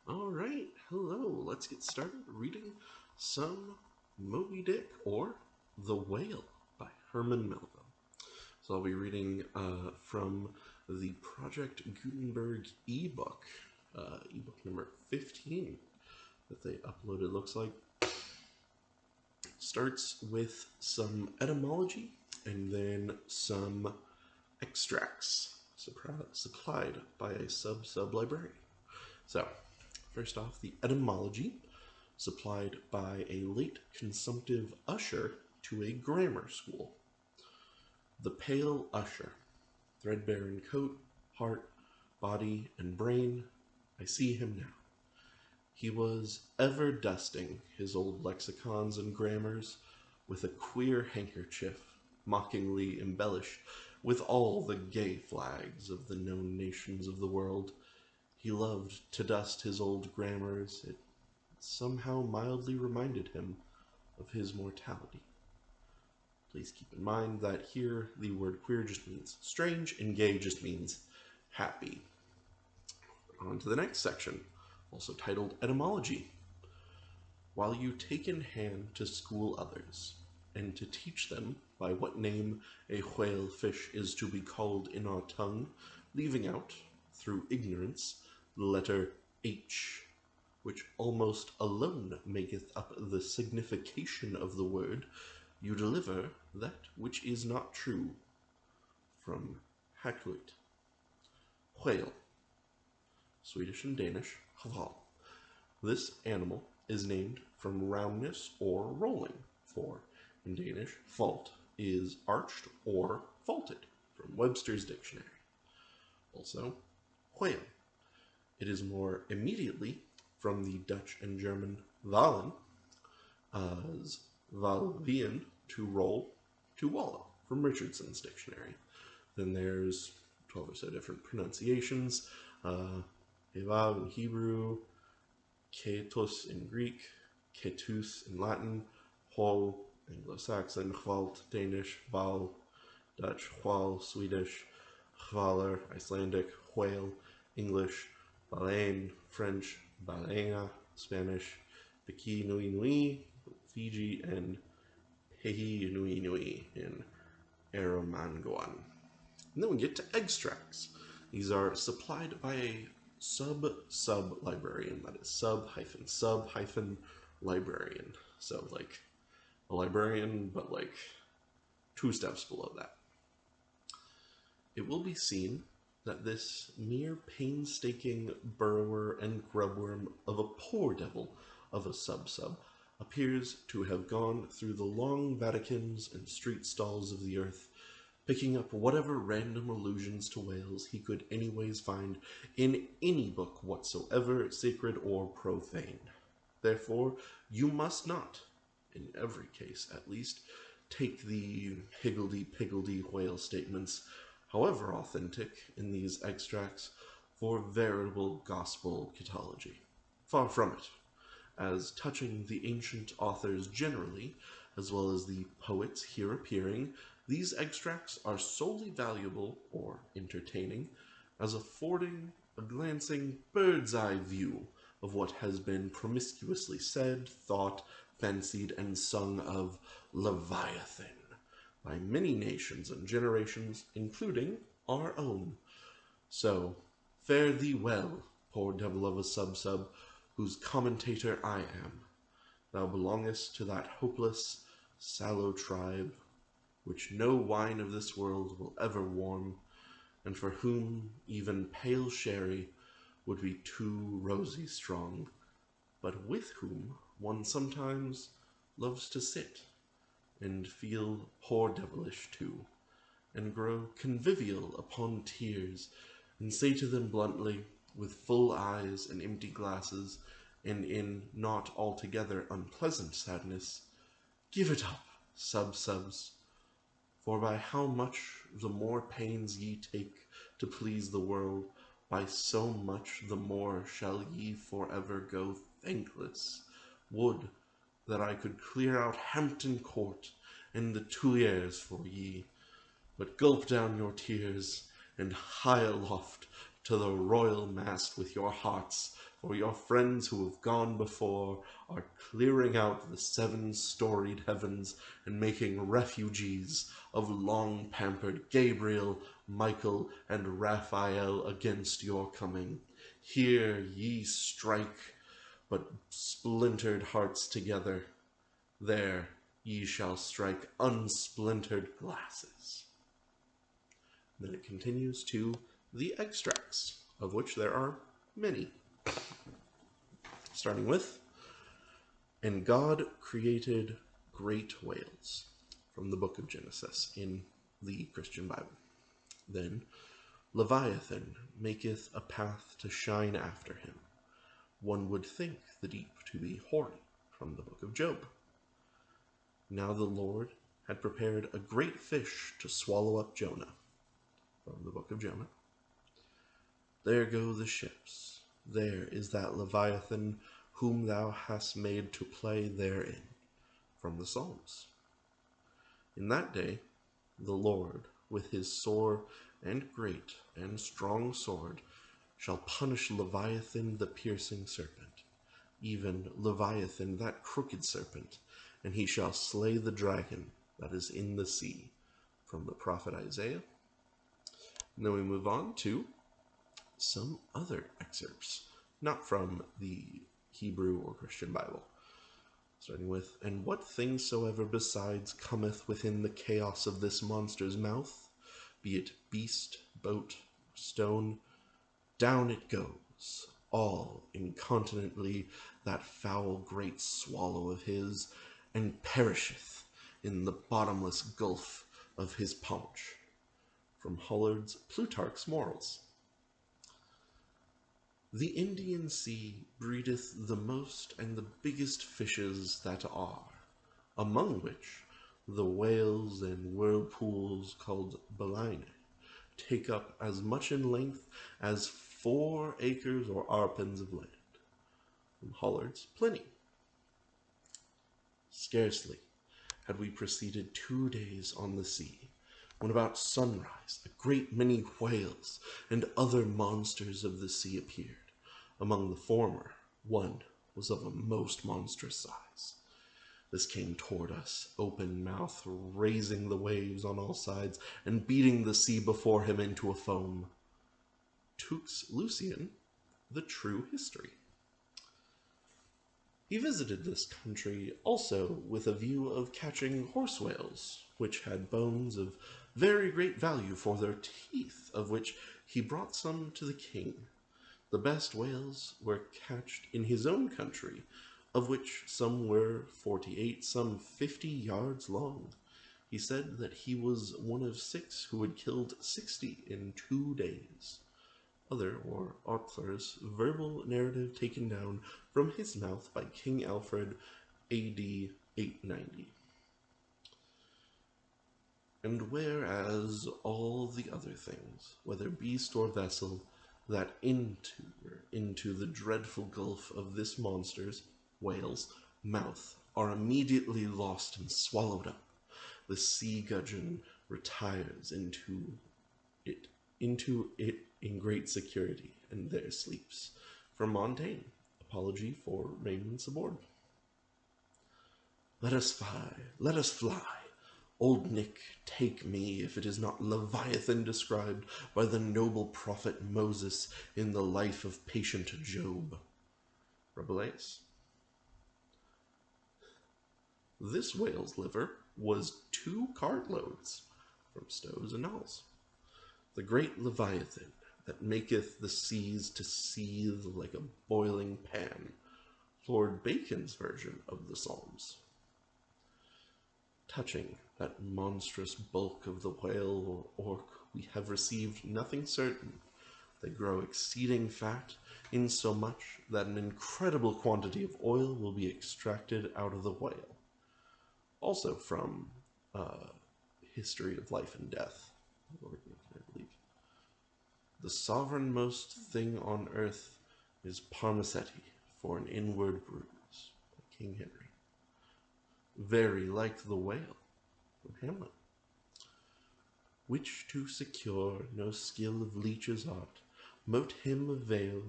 All right, hello. Let's get started reading some Moby Dick or The Whale by Herman Melville. So I'll be reading from the Project Gutenberg ebook, ebook number 15 that they uploaded. Looks like starts with some etymology and then some extracts supplied by a sub-librarian. So, first off, the etymology supplied by a late consumptive usher to a grammar school. The pale usher, threadbare in coat, heart, body, and brain, I see him now. He was ever dusting his old lexicons and grammars with a queer handkerchief, mockingly embellished with all the gay flags of the known nations of the world. He loved to dust his old grammars. It somehow mildly reminded him of his mortality. Please keep in mind that here the word queer just means strange and gay just means happy. On to the next section, also titled Etymology. While you take in hand to school others, and to teach them by what name a whale fish is to be called in our tongue, leaving out, through ignorance, the letter H, which almost alone maketh up the signification of the word, you deliver that which is not true. From Hakluyt. Whale, Swedish and Danish, hval. This animal is named from roundness or rolling, for in Danish, fault is arched or faulted, from Webster's Dictionary. Also, whale. It is more immediately from the Dutch and German wallen, as walvian, to roll, to wallow, from Richardson's Dictionary. Then there's 12 or so different pronunciations. Evav in Hebrew, ketos in Greek, ketus in Latin, hol Anglo-Saxon, hvalt Danish, val Dutch, hval Swedish, hvaler Icelandic, whale English, baleine French, baleina Spanish, piki nui nui Fiji, and pehi nui nui in Aromangoan. And then we get to extracts. These are supplied by a sub-librarian, that is sub-librarian. So like a librarian, but like 2 steps below that. It will be seen that this mere painstaking burrower and grubworm of a poor devil of a sub-sub appears to have gone through the long Vaticans and street stalls of the earth, picking up whatever random allusions to whales he could anyways find in any book whatsoever, sacred or profane. Therefore, you must not, in every case at least, take the higgledy-piggledy whale statements, however authentic in these extracts, for veritable gospel Cathology. Far from it. As touching the ancient authors generally, as well as the poets here appearing, these extracts are solely valuable, or entertaining, as affording a glancing bird's-eye view of what has been promiscuously said, thought, fancied, and sung of Leviathan by many nations and generations, including our own. So, fare thee well, poor devil of a sub-sub, whose commentator I am. Thou belongest to that hopeless, sallow tribe, which no wine of this world will ever warm, and for whom even pale sherry would be too rosy strong, but with whom one sometimes loves to sit, and feel poor devilish too, and grow convivial upon tears, and say to them bluntly, with full eyes and empty glasses, and in not altogether unpleasant sadness, give it up, sub-subs, for by how much the more pains ye take to please the world, by so much the more shall ye forever go thankless. Would that I could clear out Hampton Court and the Tuileries for ye, but gulp down your tears, and high aloft to the royal mast with your hearts, for your friends who have gone before are clearing out the 7-storied heavens and making refugees of long-pampered Gabriel, Michael, and Raphael against your coming. Here ye strike, but splintered hearts together. There ye shall strike unsplintered glasses. Then it continues to the extracts, of which there are many. Starting with, and God created great whales, from the book of Genesis in the Christian Bible. Then, Leviathan maketh a path to shine after him. One would think the deep to be hoary, from the book of Job. Now the Lord had prepared a great fish to swallow up Jonah, from the book of Jonah. There go the ships. There is that Leviathan whom thou hast made to play therein, from the Psalms. In that day the Lord, with his sore and great and strong sword, shall punish Leviathan the piercing serpent, even Leviathan that crooked serpent, and he shall slay the dragon that is in the sea, from the prophet Isaiah. And then we move on to some other excerpts, not from the Hebrew or Christian Bible. Starting with, and what thing soever besides cometh within the chaos of this monster's mouth, be it beast, boat, stone, down it goes, all incontinently, that foul great swallow of his, and perisheth in the bottomless gulf of his paunch. From Hollard's Plutarch's Morals. The Indian Sea breedeth the most and the biggest fishes that are, among which the whales and whirlpools called baleineae take up as much in length as 4 acres or arpens of land. From Hollard's Pliny. Scarcely had we proceeded 2 days on the sea, when about sunrise a great many whales and other monsters of the sea appeared. Among the former, one was of a most monstrous size. This came toward us, open mouth, raising the waves on all sides, and beating the sea before him into a foam. Tux Lucian, The True History. He visited this country also with a view of catching horse whales, which had bones of very great value for their teeth, of which he brought some to the king. The best whales were catched in his own country, of which some were 48, some 50 yards long. He said that he was one of 6 who had killed 60 in 2 days. Other, or author's, verbal narrative taken down from his mouth by King Alfred, A.D. 890. And whereas all the other things, whether beast or vessel, that into the dreadful gulf of this monster's, whale's, mouth, are immediately lost and swallowed up, the sea gudgeon retires into it in great security, and there sleeps. From Montaigne, Apology for Raymond's Aboard. Let us fly. Old Nick, take me, if it is not Leviathan described by the noble prophet Moses in the life of patient Job. Rabelais. This whale's liver was 2 cartloads, from Stowe's Annals. The great Leviathan, that maketh the seas to seethe like a boiling pan. Lord Bacon's version of the Psalms. Touching that monstrous bulk of the whale or orc, we have received nothing certain. They grow exceeding fat, insomuch that an incredible quantity of oil will be extracted out of the whale. Also from History of Life and Death, Lord Bacon, I believe. The sovereignmost thing on earth is Parmacetti for an inward bruise, by King Henry. Very like the whale, from Hamlet. Which to secure no skill of leech's art, Mote him avail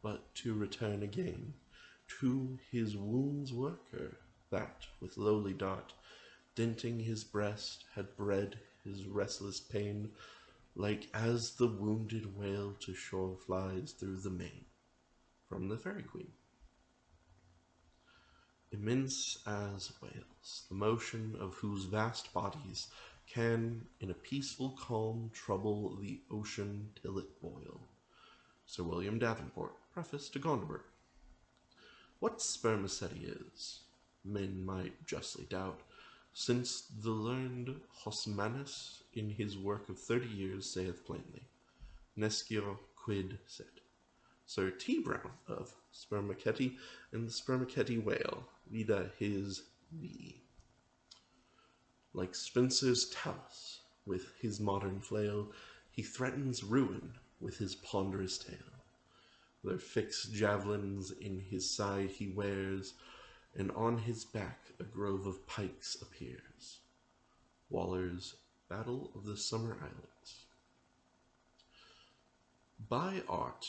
but to return again to his wound's worker, that with lowly dart, dinting his breast, had bred his restless pain, like as the wounded whale to shore flies through the main. From the Fairy Queen. Immense as whales, the motion of whose vast bodies can, in a peaceful calm, trouble the ocean till it boil. Sir William Davenport, Preface to Gutenberg. What spermaceti is, men might justly doubt, since the learned Hosmanus in his work of 30 years saith plainly, Nescio quid sit. Sir T. Brown of Spermaceti and the Spermaceti whale, vide his V. Like Spencer's Talus, with his modern flail, he threatens ruin with his ponderous tail. Their fixed javelins in his side he wears, and on his back a grove of pikes appears. Waller's Battle of the Summer Islands. By art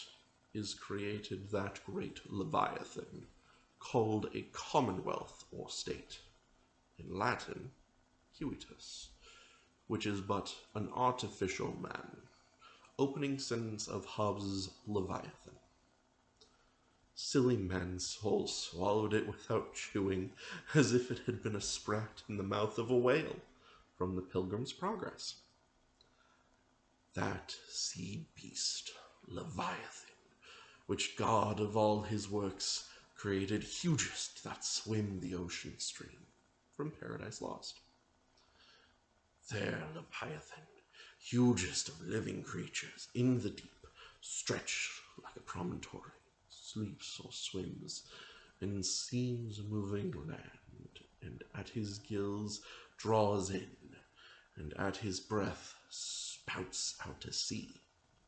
is created that great Leviathan, called a commonwealth or state, in Latin, Civitas, which is but an artificial man. Opening sentence of Hobbes's Leviathan. Silly man's soul swallowed it without chewing, as if it had been a sprat in the mouth of a whale, from the Pilgrim's Progress. That sea beast, Leviathan, which God of all his works created hugest that swim the ocean stream, from Paradise Lost. There, Leviathan, hugest of living creatures, in the deep, stretched like a promontory, sleeps or swims, and seems moving land, and at his gills draws in, and at his breath spouts out to sea,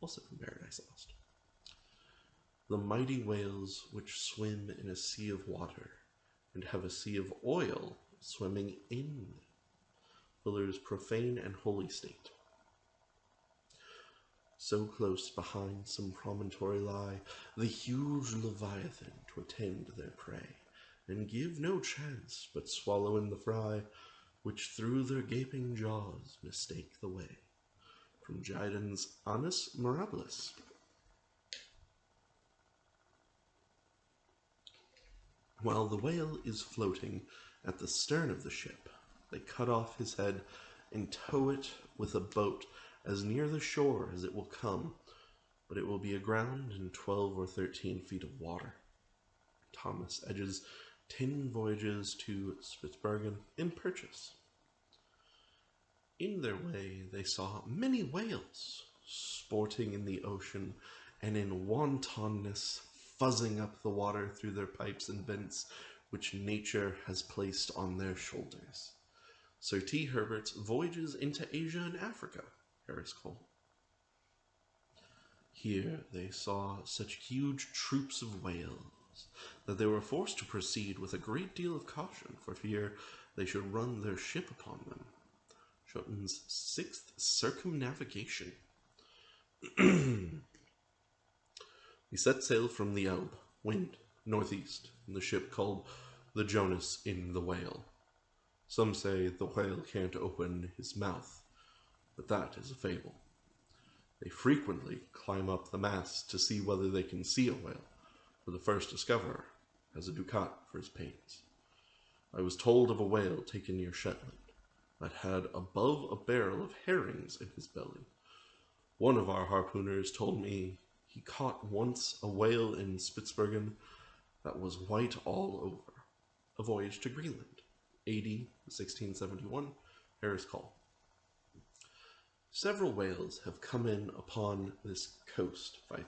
also from Paradise Lost. The mighty whales which swim in a sea of water, and have a sea of oil swimming in Fuller's profane and holy state. So close behind some promontory lie the huge Leviathan to attend their prey, and give no chance but swallow in the fry, which through their gaping jaws mistake the way. From Dryden's Annus Mirabilis. While the whale is floating at the stern of the ship, they cut off his head and tow it with a boat as near the shore as it will come, but it will be aground in 12 or 13 feet of water. Thomas Edge's 10 Voyages to Spitzbergen in purchase. In their way they saw many whales sporting in the ocean, and in wantonness fuzzing up the water through their pipes and vents which nature has placed on their shoulders. Sir T. Herbert's Voyages into Asia and Africa, Harris Cole. Here they saw such huge troops of whales that they were forced to proceed with a great deal of caution for fear they should run their ship upon them. Schotten's 6th Circumnavigation. We set sail from the Elbe, wind northeast, in the ship called the Jonas in the Whale. Some say the whale can't open his mouth, but that is a fable. They frequently climb up the mast to see whether they can see a whale, for the first discoverer has a ducat for his pains. I was told of a whale taken near Shetland that had above a barrel of herrings in his belly. One of our harpooners told me he caught once a whale in Spitzbergen that was white all over. A Voyage to Greenland, AD 1671, Harris Cole. Several whales have come in upon this coast, Fife,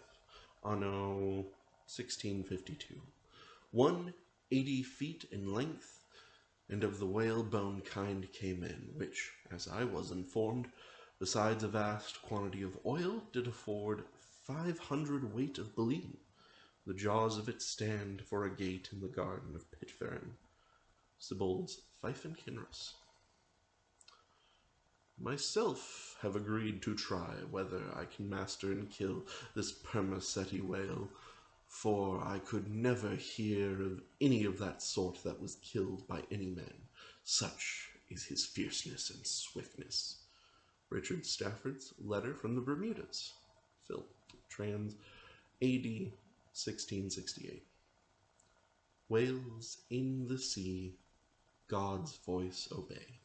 anno 1652. One 80 feet in length, and of the whalebone kind came in, which, as I was informed, besides a vast quantity of oil, did afford 500 weight of baleen. The jaws of it stand for a gate in the garden of Pitferren. Sibbald's Fife and Kinross. Myself have agreed to try whether I can master and kill this Permaceti whale, for I could never hear of any of that sort that was killed by any man. Such is his fierceness and swiftness. Richard Stafford's Letter from the Bermudas. Phil. Trans. A.D. 1668. Whales in the sea, God's voice obey.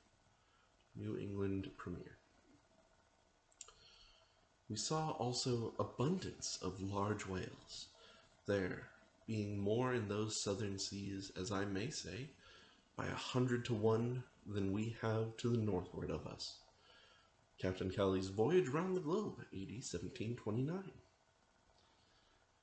New England Premier. We saw also abundance of large whales, there being more in those southern seas, as I may say, by 100 to 1 than we have to the northward of us. Captain Cowley's Voyage Round the Globe, A.D. 1729.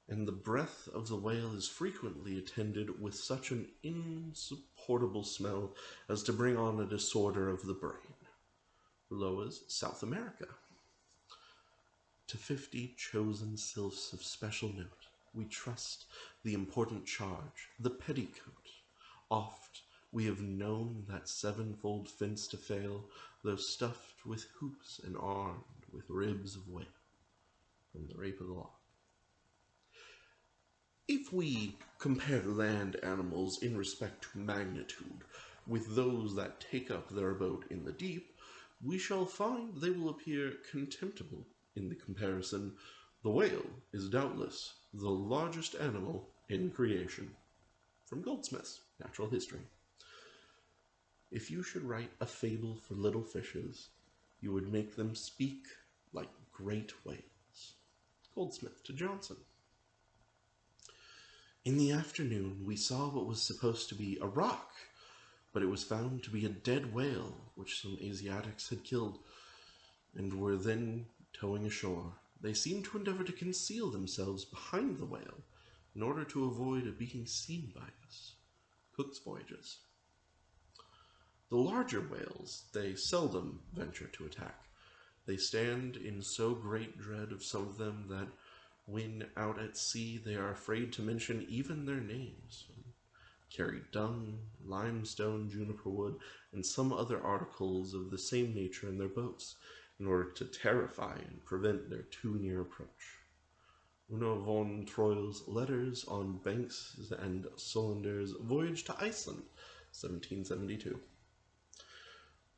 And the breath of the whale is frequently attended with such an insupportable smell as to bring on a disorder of the brain. Loa's South America. To 50 chosen sylphs of special note, we trust the important charge, the petticoat. Oft we have known that sevenfold fence to fail, though stuffed with hoops and armed with ribs of whale. From the Rape of the Lock. If we compare land animals in respect to magnitude with those that take up their abode in the deep, we shall find they will appear contemptible in the comparison. The whale is doubtless the largest animal in creation. From Goldsmith's Natural History. If you should write a fable for little fishes, you would make them speak like great whales. Goldsmith to Johnson. In the afternoon, we saw what was supposed to be a rock, but it was found to be a dead whale, which some Asiatics had killed, and were then towing ashore. They seemed to endeavor to conceal themselves behind the whale, in order to avoid being seen by us. Cook's Voyages. The larger whales they seldom venture to attack. They stand in so great dread of some of them that when out at sea, they are afraid to mention even their names. Carry dung, limestone, juniper wood, and some other articles of the same nature in their boats, in order to terrify and prevent their too near approach. Uno von Troil's Letters on Banks and Solander's Voyage to Iceland, 1772.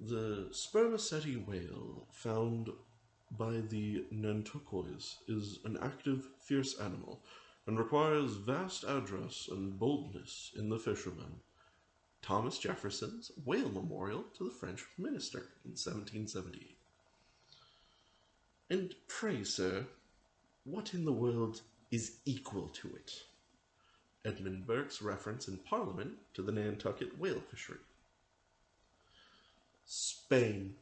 The Spermaceti whale, found by the Nantuckois, is an active, fierce animal, and requires vast address and boldness in the fisherman. Thomas Jefferson's Whale Memorial to the French Minister in 1778. And pray, sir, what in the world is equal to it? Edmund Burke's reference in Parliament to the Nantucket whale fishery. Spain.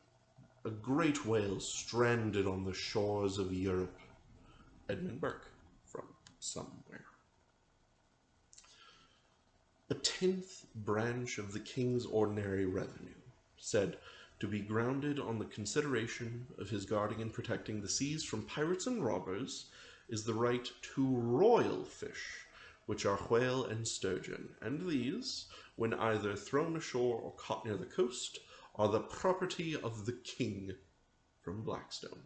A great whale stranded on the shores of Europe. Edmund Burke, from somewhere. A 10th branch of the King's ordinary revenue, said to be grounded on the consideration of his guarding and protecting the seas from pirates and robbers, is the right to royal fish, which are whale and sturgeon, and these, when either thrown ashore or caught near the coast, are the property of the king. From Blackstone.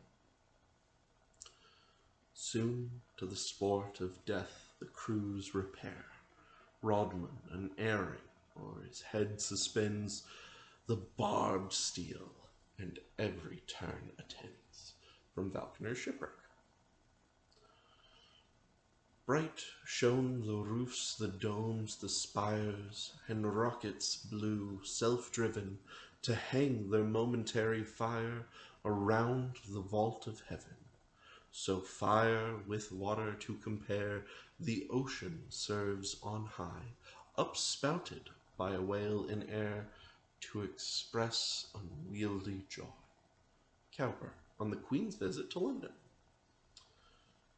Soon to the sport of death the crews repair, rodman and airing, o'er his head suspends the barbed steel, and every turn attends. From Falconer's Shipwreck. Bright shone the roofs, the domes, the spires, and rockets blue, self-driven, to hang their momentary fire around the vault of heaven. So fire with water to compare, the ocean serves on high, upspouted by a whale in air, to express unwieldy joy. Cowper, on the Queen's visit to London.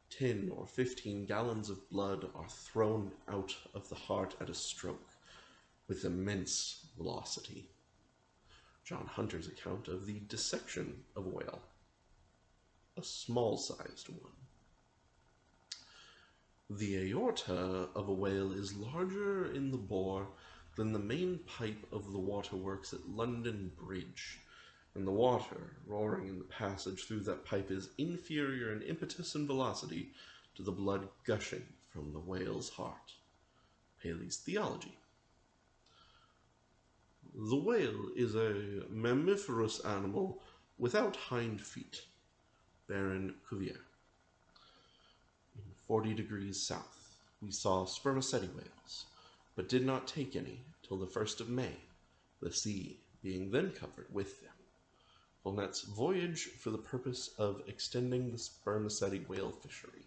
10 or 15 gallons of blood are thrown out of the heart at a stroke, with immense velocity. John Hunter's account of the dissection of a whale, a small-sized one. The aorta of a whale is larger in the bore than the main pipe of the waterworks at London Bridge, and the water roaring in the passage through that pipe is inferior in impetus and velocity to the blood gushing from the whale's heart. Paley's Theology. The whale is a mammiferous animal without hind feet. Baron Cuvier. In 40 degrees south, we saw spermaceti whales, but did not take any till the 1st of May, the sea being then covered with them. Volnet's voyage for the purpose of extending the spermaceti whale fishery.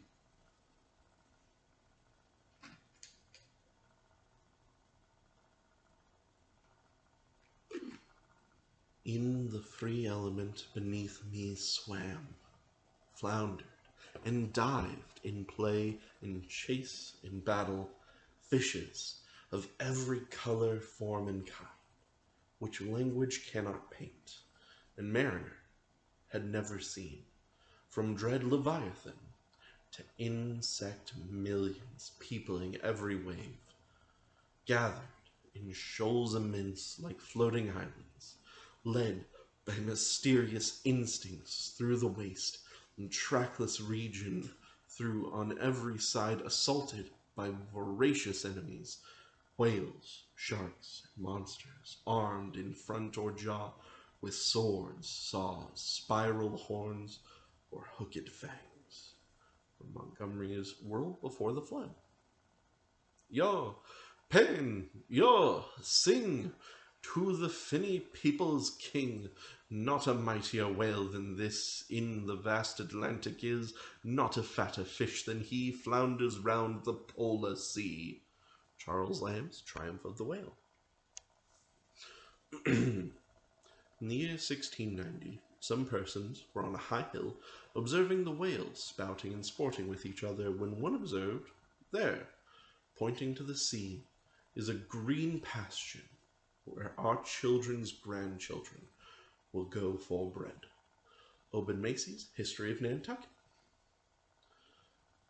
In the free element beneath me swam, floundered, and dived in play, in chase, in battle, fishes of every color, form, and kind, which language cannot paint, and mariner had never seen, from dread Leviathan to insect millions peopling every wave, gathered in shoals immense like floating islands, led by mysterious instincts through the waste and trackless region, through on every side assaulted by voracious enemies, whales, sharks, and monsters, armed in front or jaw with swords, saws, spiral horns, or hooked fangs. From Montgomery's World Before the Flood. Yo, pagan, yo, sing to the finny people's king. Not a mightier whale than this in the vast Atlantic is, not a fatter fish than he flounders round the polar sea. Charles Lamb's Triumph of the Whale. In the year 1690, some persons were on a high hill observing the whales spouting and sporting with each other, when one observed, there, pointing to the sea, is a green pasture where our children's grandchildren will go for bread. Obed Macy's History of Nantucket.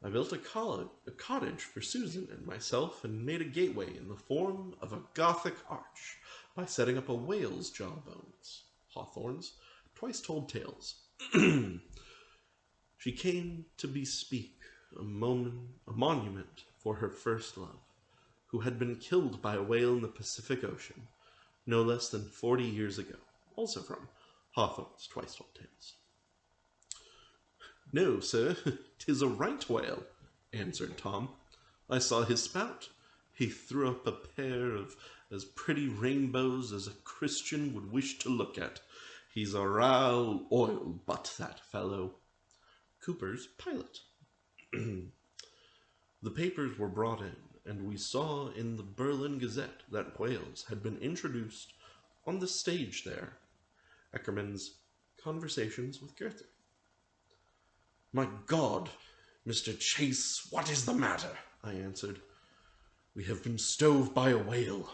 I built a cottage for Susan and myself, and made a gateway in the form of a Gothic arch by setting up a whale's jawbones. Hawthorne's Twice Told Tales. She came to bespeak a monument for her first love, who had been killed by a whale in the Pacific Ocean, no less than 40 years ago. Also from Hawthorne's Twice Told Tales. No, sir, 'tis a right whale, answered Tom. I saw his spout. He threw up a pair of as pretty rainbows as a Christian would wish to look at. He's a raal oil butt, that fellow. Cooper's Pilot. The papers were brought in, and we saw in the Berlin Gazette that whales had been introduced on the stage there. Eckermann's Conversations with Goethe. My God, Mr. Chase, what is the matter? I answered. We have been stove by a whale.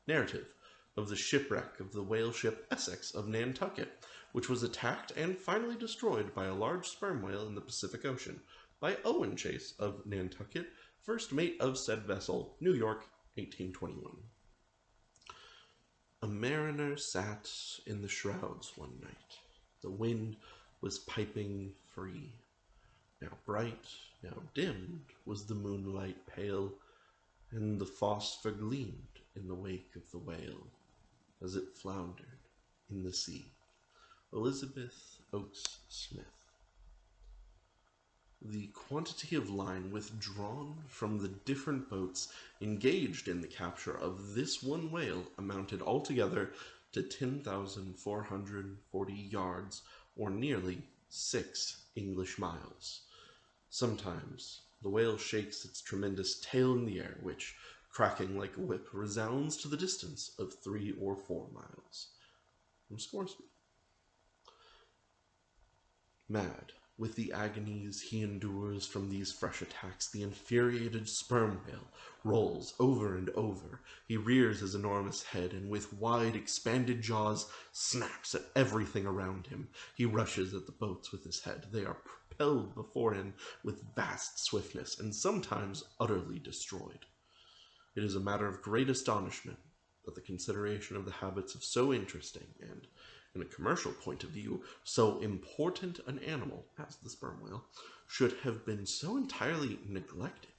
Narrative of the shipwreck of the whale ship Essex of Nantucket, which was attacked and finally destroyed by a large sperm whale in the Pacific Ocean, by Owen Chase of Nantucket, first mate of said vessel, New York, 1821. A mariner sat in the shrouds one night. The wind was piping free. Now bright, now dimmed was the moonlight pale, and the phosphor gleamed in the wake of the whale, as it floundered in the sea. Elizabeth Oakes Smith. The quantity of line withdrawn from the different boats engaged in the capture of this one whale amounted altogether to 10,440 yards, or nearly 6 English miles. Sometimes the whale shakes its tremendous tail in the air, which, cracking like a whip, resounds to the distance of 3 or 4 miles. From Scoresby. Mad with the agonies he endures from these fresh attacks, the infuriated sperm whale rolls over and over. He rears his enormous head, and with wide expanded jaws snaps at everything around him. He rushes at the boats with his head. They are propelled before him with vast swiftness, and sometimes utterly destroyed. It is a matter of great astonishment that the consideration of the habits of so interesting and In a commercial point of view, so important an animal as the sperm whale should have been so entirely neglected,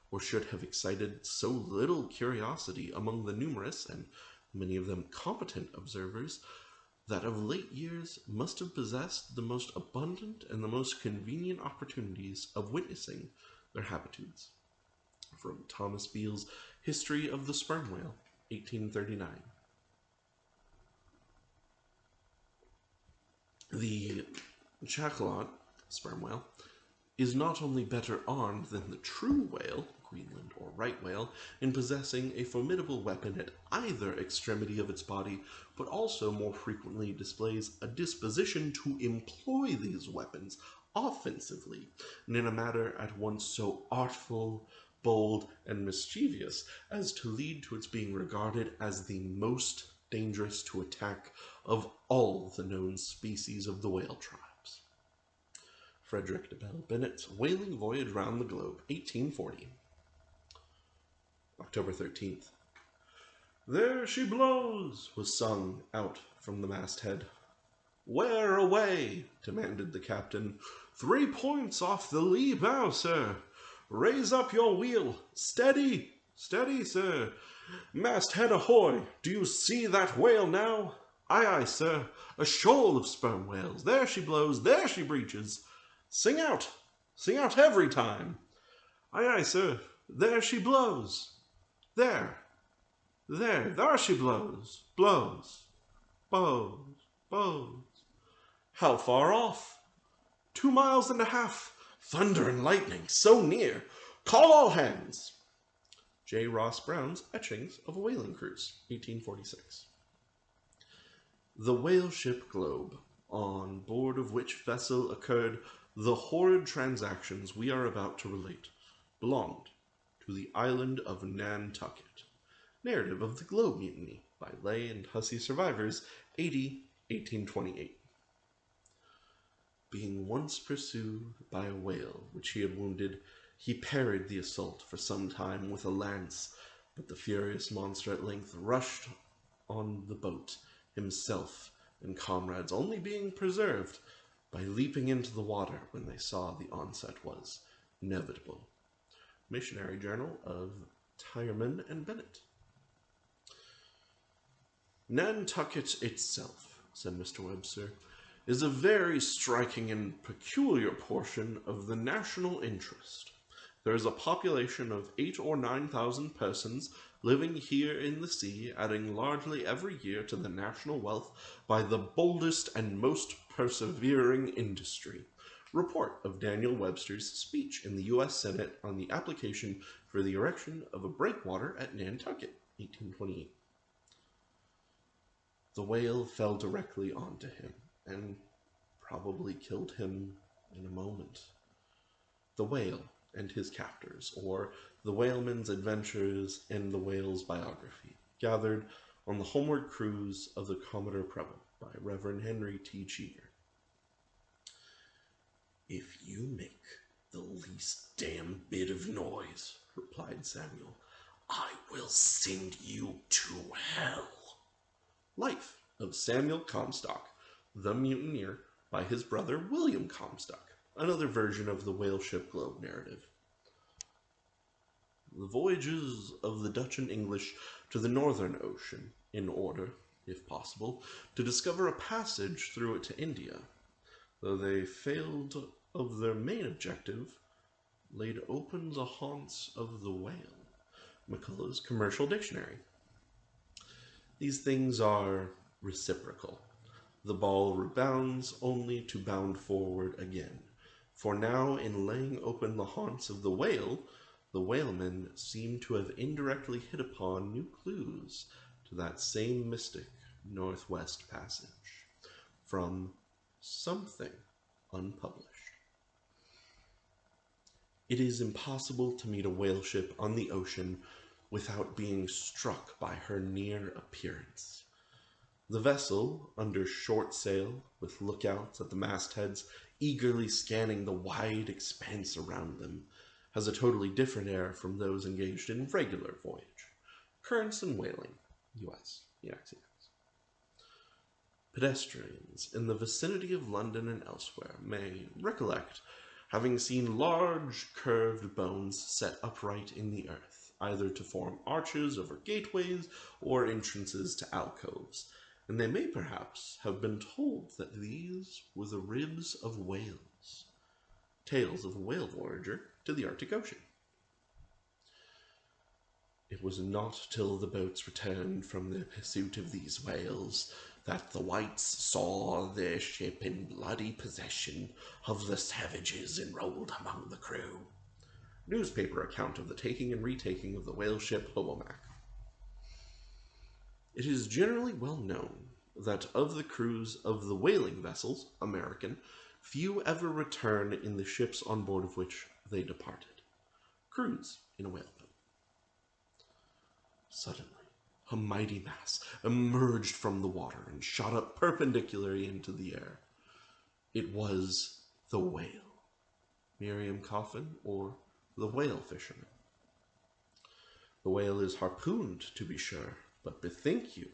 or should have excited so little curiosity among the numerous, and many of them competent observers, that of late years must have possessed the most abundant and the most convenient opportunities of witnessing their habitudes. From Thomas Beale's History of the Sperm Whale, 1839. The cachalot, sperm whale, is not only better armed than the true whale, Greenland or right whale, in possessing a formidable weapon at either extremity of its body, but also more frequently displays a disposition to employ these weapons offensively, and in a manner at once so artful, bold, and mischievous as to lead to its being regarded as the most dangerous to attack of all the known species of the whale tribes. Frederick de Bell Bennett's Whaling Voyage Round the Globe, 1840. October 13th. "There she blows," was sung out from the masthead. "Where away?" demanded the captain. "3 points off the lee bow, sir." "Raise up your wheel." "Steady, steady, sir." "Masthead ahoy! Do you see that whale now?" "Aye, aye, sir. A shoal of sperm whales. There she blows, there she breaches." Sing out every time." "Aye, aye, sir. There she blows. There she blows, blows, blows." "How far off?" 2 miles and a half. "Thunder and lightning, so near. Call all hands." J. Ross Brown's Etchings of a Whaling Cruise, 1846. The whale ship Globe, on board of which vessel occurred the horrid transactions we are about to relate, belonged to the island of Nantucket. Narrative of the Globe Mutiny, by Lay and Hussey survivors, 1828. Being once pursued by a whale which he had wounded, he parried the assault for some time with a lance, but the furious monster at length rushed on the boat, himself and comrades only being preserved by leaping into the water when they saw the onset was inevitable. Missionary Journal of Tyerman and Bennett. "Nantucket itself," said Mr. Webster, "is a very striking and peculiar portion of the national interest. There is a population of 8,000 or 9,000 persons living here in the sea, adding largely every year to the national wealth by the boldest and most persevering industry." Report of Daniel Webster's speech in the U.S. Senate on the application for the erection of a breakwater at Nantucket, 1828. The whale fell directly onto him, and probably killed him in a moment. The Whale and His Captors, or The Whaleman's Adventures and the Whale's Biography, gathered on the homeward cruise of the Commodore Preble, by Reverend Henry T. Cheever. "If you make the least damn bit of noise," replied Samuel, "I will send you to hell." Life of Samuel Comstock, the Mutineer, by his brother William Comstock, another version of the whale ship Globe narrative. The voyages of the Dutch and English to the Northern Ocean, in order, if possible, to discover a passage through it to India, though they failed of their main objective, laid open the haunts of the whale. McCullough's Commercial Dictionary. These things are reciprocal. The ball rebounds only to bound forward again. For now, in laying open the haunts of the whale, the whalemen seem to have indirectly hit upon new clues to that same mystic Northwest Passage, from something unpublished. It is impossible to meet a whale ship on the ocean without being struck by her near appearance. The vessel, under short sail, with lookouts at the mastheads, eagerly scanning the wide expanse around them, has a totally different air from those engaged in regular voyage. Currents and Whaling, U.S. EXEX. Pedestrians in the vicinity of London and elsewhere may recollect having seen large curved bones set upright in the earth, either to form arches over gateways or entrances to alcoves, and they may perhaps have been told that these were the ribs of whales, tales of a whale voyager to the Arctic Ocean. It was not till the boats returned from the pursuit of these whales that the whites saw their ship in bloody possession of the savages enrolled among the crew. Newspaper account of the taking and retaking of the whale ship Hobomac. It is generally well known that of the crews of the whaling vessels, American, few ever return in the ships on board of which they departed. Crews in a whale boat. Suddenly, a mighty mass emerged from the water and shot up perpendicularly into the air. It was the whale, Miriam Coffin, or the whale fisherman. The whale is harpooned, to be sure, but bethink you,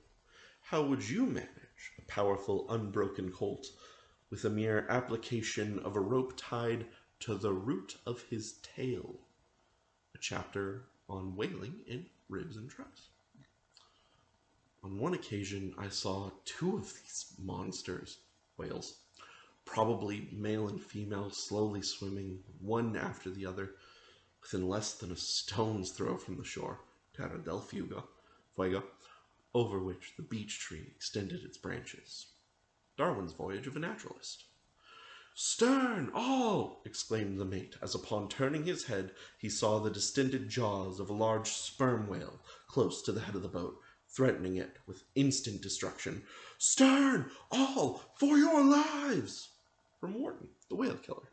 how would you manage a powerful unbroken colt with a mere application of a rope tied to the root of his tail? A chapter on whaling in Ribs and Trucks. On one occasion, I saw two of these monsters, whales, probably male and female, slowly swimming, one after the other, within less than a stone's throw from the shore, Terra del Fuego, over which the beech tree extended its branches. Darwin's Voyage of a Naturalist. "Stern, all!" exclaimed the mate, as upon turning his head he saw the distended jaws of a large sperm whale close to the head of the boat, threatening it with instant destruction. "Stern, all, for your lives!" From Wharton, the Whale Killer.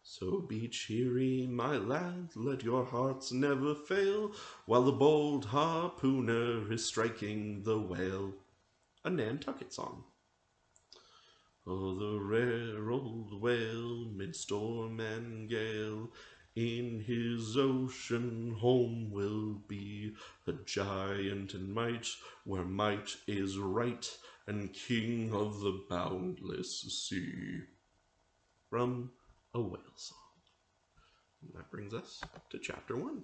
"So be cheery, my lads, let your hearts never fail, while the bold harpooner is striking the whale." A Nantucket song. "Oh, the rare old whale, mid storm and gale, in his ocean home will be, a giant in might, where might is right, and king of the boundless sea." From A Whale Song. And that brings us to Chapter 1.